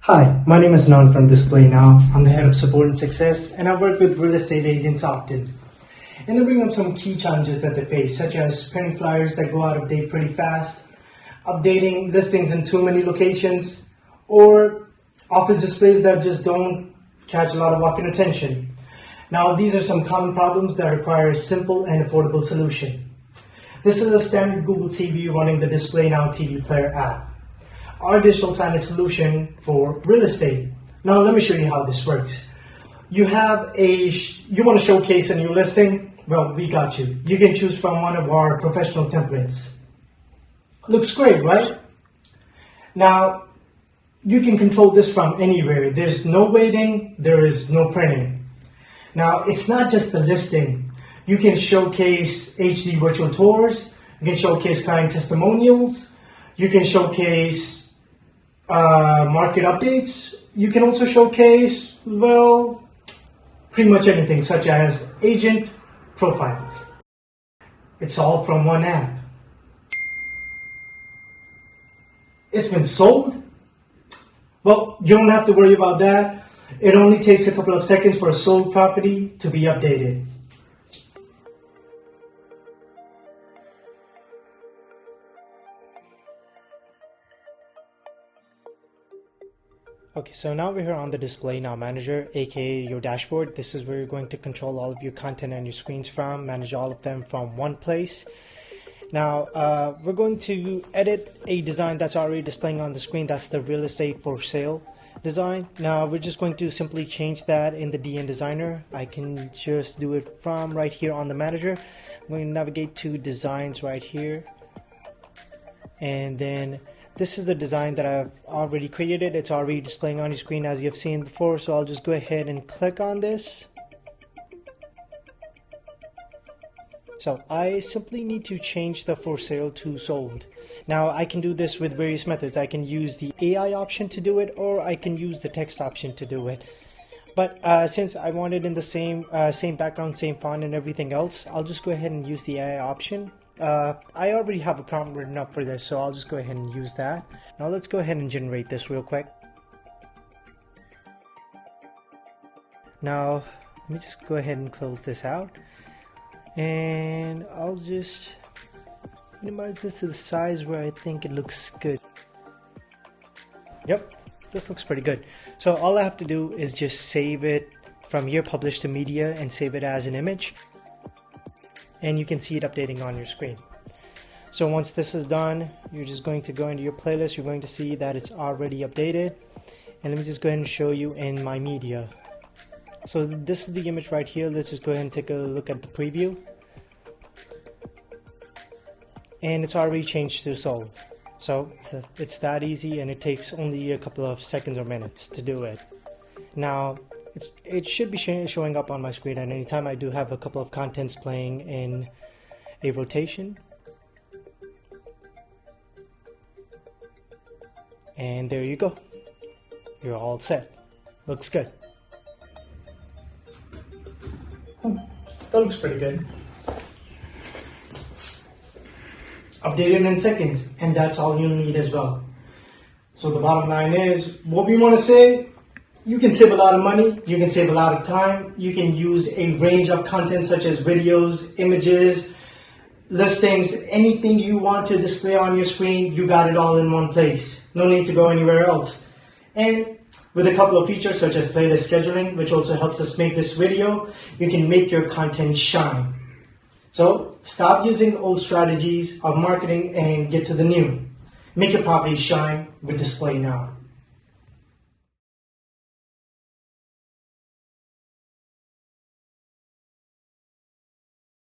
Hi, my name is Hannan from Display Now. I'm the head of support and success, and I work with real estate agents often. And they bring up some key challenges that they face, such as printing flyers that go out of date pretty fast, updating listings in too many locations, or office displays that just don't catch a lot of walk-in attention. Now, these are some common problems that require a simple and affordable solution. This is a standard Google TV running the Display Now TV player app. Our digital signage solution for real estate. Now let me show you how this works. You want to showcase a new listing? Well, we got you. You can choose from one of our professional templates. Looks great, right? Now, you can control this from anywhere. There's no waiting, there is no printing. Now, it's not just the listing. You can showcase HD virtual tours, you can showcase client testimonials, you can showcase market updates. You can also showcase, well, pretty much anything, such as agent profiles. It's all from one app. It's been sold? Well, you don't have to worry about that. It only takes a couple of seconds for a sold property to be updated. Okay, so now we're here on the Display Now Manager, aka your dashboard. This is where you're going to control all of your content and your screens from, manage all of them from one place. Now, we're going to edit a design that's already displaying on the screen. That's the real estate for sale design. Now, we're just going to simply change that in the DN Designer. I can just do it from right here on the manager. I'm going to navigate to designs right here. And then this is the design that I've already created. It's already displaying on your screen as you've seen before. So I'll just go ahead and click on this. So I simply need to change the for sale to sold. Now I can do this with various methods. I can use the AI option to do it, or I can use the text option to do it. But since I want it in the same background, same font and everything else, I'll just go ahead and use the AI option. I already have a prompt written up for this, so I'll just go ahead and use that. Now let's go ahead and generate this real quick. Now let me just go ahead and close this out, and I'll just minimize this to the size where I think it looks good. Yep, this looks pretty good. So all I have to do is just save it from here, publish to media, and save it as an image. And you can see it updating on your screen. So once this is done, you're just going to go into your playlist. You're going to see that it's already updated. And let me just go ahead and show you in my media. So this is the image right here. Let's just go ahead and take a look at the preview. And it's already changed to sold. So it's that easy, and it takes only a couple of seconds or minutes to do it. Now, it should be showing up on my screen at any time. I do have a couple of contents playing in a rotation. And there you go. You're all set. Looks good. That looks pretty good. Updated in seconds, and that's all you need as well. So the bottom line is, what we want to say, you can save a lot of money, you can save a lot of time, you can use a range of content such as videos, images, listings, anything you want to display on your screen, you got it all in one place. No need to go anywhere else. And with a couple of features such as playlist scheduling, which also helps us make this video, you can make your content shine. So stop using old strategies of marketing and get to the new. Make your property shine with Display Now.